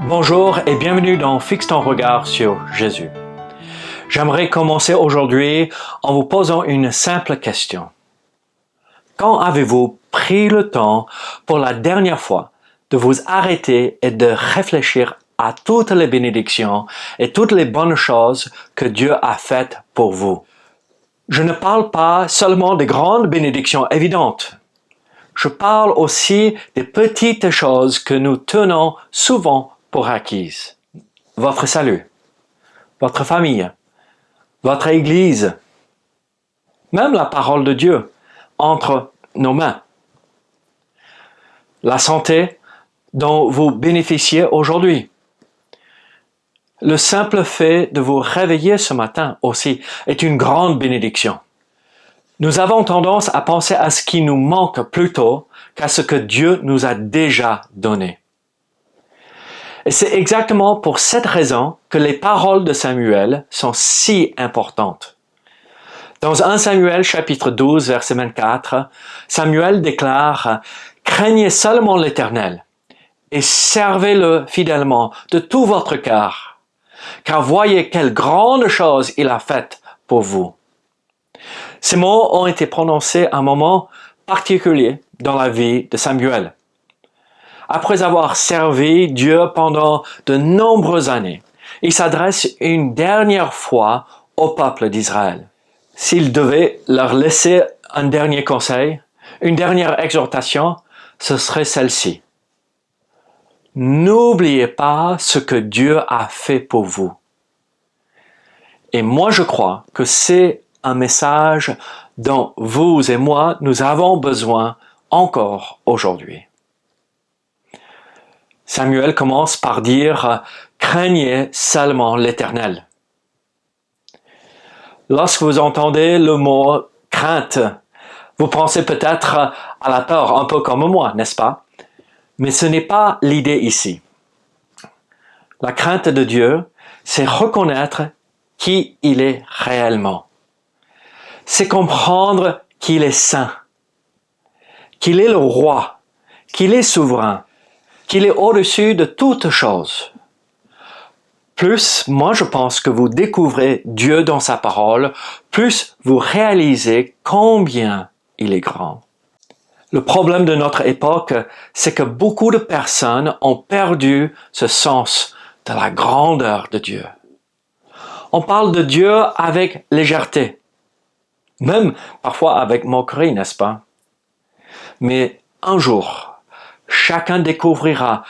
Bonjour et bienvenue dans Fixe ton regard sur Jésus. J'aimerais commencer aujourd'hui en vous posant une simple question. Quand avez-vous pris le temps pour la dernière fois de vous arrêter et de réfléchir à toutes les bénédictions et toutes les bonnes choses que Dieu a faites pour vous? Je ne parle pas seulement des grandes bénédictions évidentes. Je parle aussi des petites choses que nous tenons souvent pour acquises. Votre salut, votre famille, votre Église, même la parole de Dieu entre nos mains. La santé dont vous bénéficiez aujourd'hui. Le simple fait de vous réveiller ce matin aussi est une grande bénédiction. Nous avons tendance à penser à ce qui nous manque plutôt qu'à ce que Dieu nous a déjà donné. Et c'est exactement pour cette raison que les paroles de Samuel sont si importantes. Dans 1 Samuel chapitre 12, verset 24, Samuel déclare « Craignez seulement l'Éternel et servez-le fidèlement de tout votre cœur, car voyez quelle grande chose il a faite pour vous. » Ces mots ont été prononcés à un moment particulier dans la vie de Samuel. Après avoir servi Dieu pendant de nombreuses années, il s'adresse une dernière fois au peuple d'Israël. S'il devait leur laisser un dernier conseil, une dernière exhortation, ce serait celle-ci. N'oubliez pas ce que Dieu a fait pour vous. Et moi, je crois que c'est un message dont vous et moi, nous avons besoin encore aujourd'hui. Samuel commence par dire « Craignez seulement l'Éternel ». Lorsque vous entendez le mot « crainte », vous pensez peut-être à la peur, un peu comme moi, n'est-ce pas? Mais ce n'est pas l'idée ici. La crainte de Dieu, c'est reconnaître qui il est réellement. C'est comprendre qu'il est saint, qu'il est le roi, qu'il est souverain, qu'il est au-dessus de toutes choses. Plus, moi je pense que vous découvrez Dieu dans sa parole, plus vous réalisez combien il est grand. Le problème de notre époque, c'est que beaucoup de personnes ont perdu ce sens de la grandeur de Dieu. On parle de Dieu avec légèreté, même parfois avec moquerie, n'est-ce pas? Mais un jour, chacun découvrira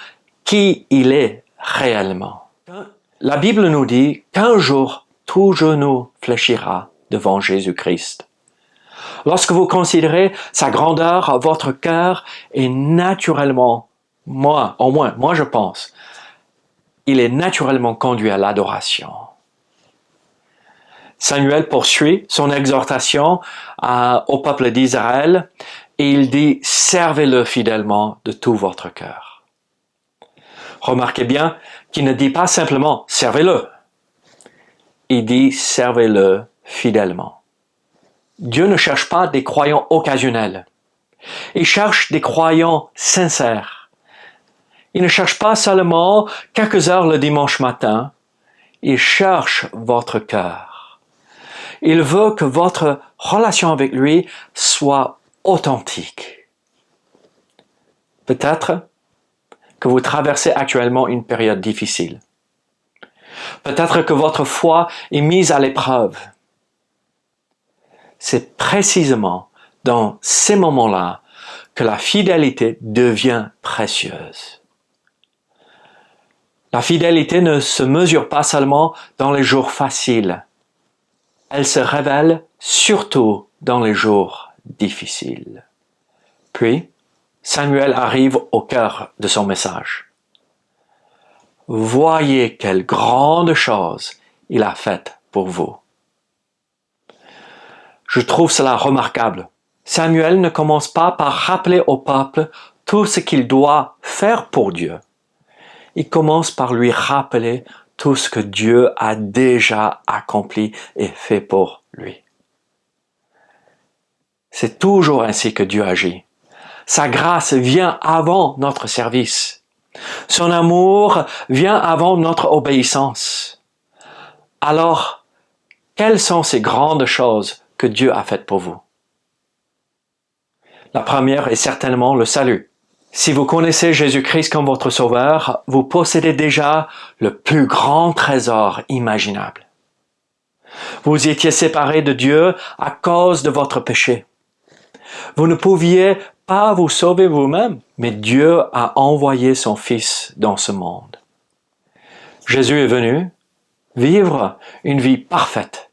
qui il est réellement. La Bible nous dit qu'un jour, tout genou fléchira devant Jésus-Christ. Lorsque vous considérez sa grandeur, votre cœur est naturellement, moi je pense, il est naturellement conduit à l'adoration. Samuel poursuit son exhortation au peuple d'Israël et il dit « Servez-le fidèlement de tout votre cœur ». Remarquez bien qu'il ne dit pas simplement « Servez-le ». Il dit « Servez-le fidèlement ». Dieu ne cherche pas des croyants occasionnels. Il cherche des croyants sincères. Il ne cherche pas seulement quelques heures le dimanche matin. Il cherche votre cœur. Il veut que votre relation avec lui soit authentique. Peut-être que vous traversez actuellement une période difficile. Peut-être que votre foi est mise à l'épreuve. C'est précisément dans ces moments-là que la fidélité devient précieuse. La fidélité ne se mesure pas seulement dans les jours faciles. Elle se révèle surtout dans les jours difficiles. Puis, Samuel arrive au cœur de son message. Voyez quelle grande chose il a faite pour vous. Je trouve cela remarquable. Samuel ne commence pas par rappeler au peuple tout ce qu'il doit faire pour Dieu. Il commence par lui rappeler tout ce que Dieu a déjà accompli et fait pour lui. C'est toujours ainsi que Dieu agit. Sa grâce vient avant notre service. Son amour vient avant notre obéissance. Alors, quelles sont ces grandes choses que Dieu a faites pour vous? La première est certainement le salut. Si vous connaissez Jésus-Christ comme votre sauveur, vous possédez déjà le plus grand trésor imaginable. Vous étiez séparés de Dieu à cause de votre péché. Vous ne pouviez pas vous sauver vous-même, mais Dieu a envoyé son Fils dans ce monde. Jésus est venu vivre une vie parfaite.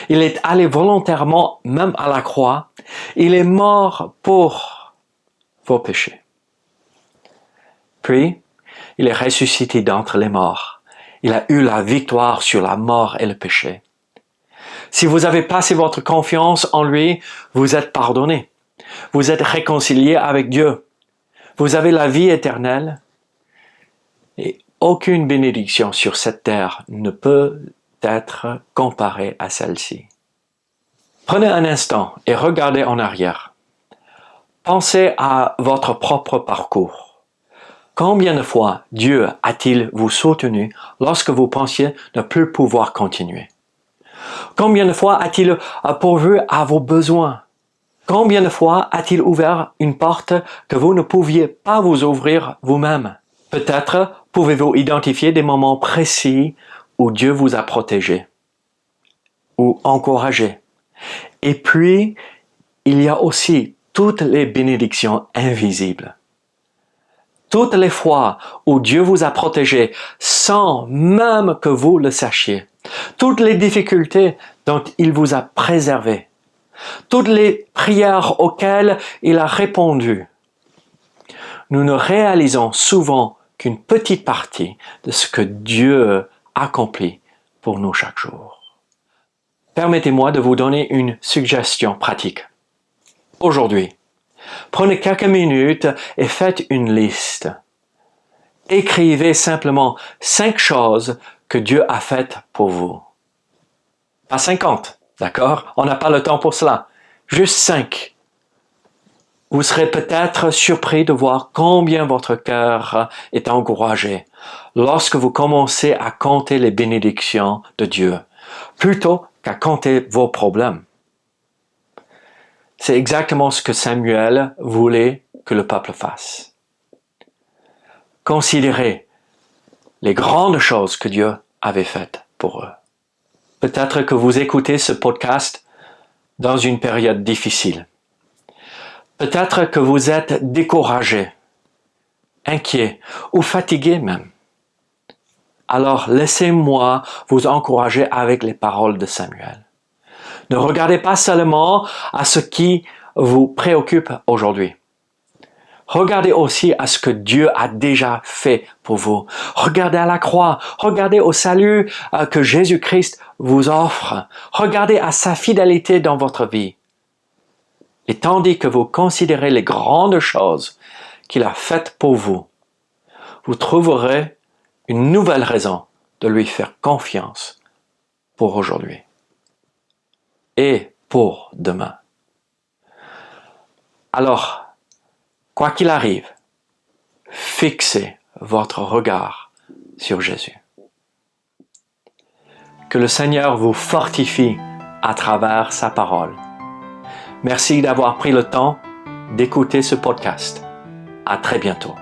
Il est allé volontairement même à la croix. Il est mort pour vos péchés. Puis, il est ressuscité d'entre les morts. Il a eu la victoire sur la mort et le péché. Si vous avez placé votre confiance en lui, vous êtes pardonné. Vous êtes réconcilié avec Dieu. Vous avez la vie éternelle. Et aucune bénédiction sur cette terre ne peut être comparée à celle-ci. Prenez un instant et regardez en arrière. Pensez à votre propre parcours. Combien de fois Dieu a-t-il vous soutenu lorsque vous pensiez ne plus pouvoir continuer? Combien de fois a-t-il pourvu à vos besoins? Combien de fois a-t-il ouvert une porte que vous ne pouviez pas vous ouvrir vous-même? Peut-être pouvez-vous identifier des moments précis où Dieu vous a protégé ou encouragé. Et puis, il y a aussi toutes les bénédictions invisibles. Toutes les fois où Dieu vous a protégé sans même que vous le sachiez. Toutes les difficultés dont il vous a préservé. Toutes les prières auxquelles il a répondu. Nous ne réalisons souvent qu'une petite partie de ce que Dieu accomplit pour nous chaque jour. Permettez-moi de vous donner une suggestion pratique. Aujourd'hui, prenez quelques minutes et faites une liste. Écrivez simplement 5 choses que Dieu a faites pour vous. Pas 50, d'accord? On n'a pas le temps pour cela. Juste 5. Vous serez peut-être surpris de voir combien votre cœur est encouragé lorsque vous commencez à compter les bénédictions de Dieu, plutôt qu'à compter vos problèmes. C'est exactement ce que Samuel voulait que le peuple fasse. Considérez les grandes choses que Dieu avait faites pour eux. Peut-être que vous écoutez ce podcast dans une période difficile. Peut-être que vous êtes découragé, inquiet ou fatigué même. Alors laissez-moi vous encourager avec les paroles de Samuel. Ne regardez pas seulement à ce qui vous préoccupe aujourd'hui. Regardez aussi à ce que Dieu a déjà fait pour vous. Regardez à la croix. Regardez au salut que Jésus-Christ vous offre. Regardez à sa fidélité dans votre vie. Et tandis que vous considérez les grandes choses qu'il a faites pour vous, vous trouverez une nouvelle raison de lui faire confiance pour aujourd'hui et pour demain. Alors, quoi qu'il arrive, fixez votre regard sur Jésus. Que le Seigneur vous fortifie à travers sa parole. Merci d'avoir pris le temps d'écouter ce podcast. À très bientôt.